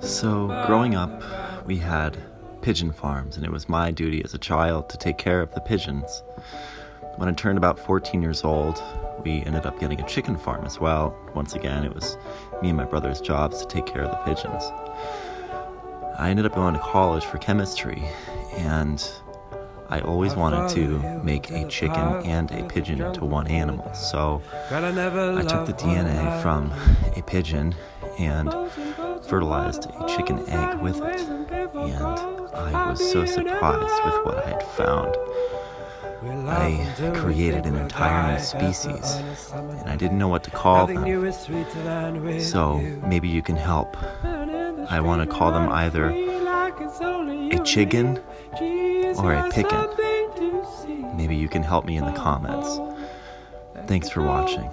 So, growing up, we had pigeon farms, and it was my duty as a child to take care of the pigeons. When I turned about 14 years old, we ended up getting a chicken farm as well. Once again, it was me and my brother's jobs to take care of the pigeons. I ended up going to college for chemistry, and I always wanted to make a chicken and a pigeon into one animal. So I took the DNA from a pigeon and fertilized a chicken egg with it. And I was so surprised with what I had found. I created an entire new species, and I didn't know what to call them. So maybe you can help. I want to call them either a chicken or a picken. Maybe you can help me in the comments. Thanks for watching.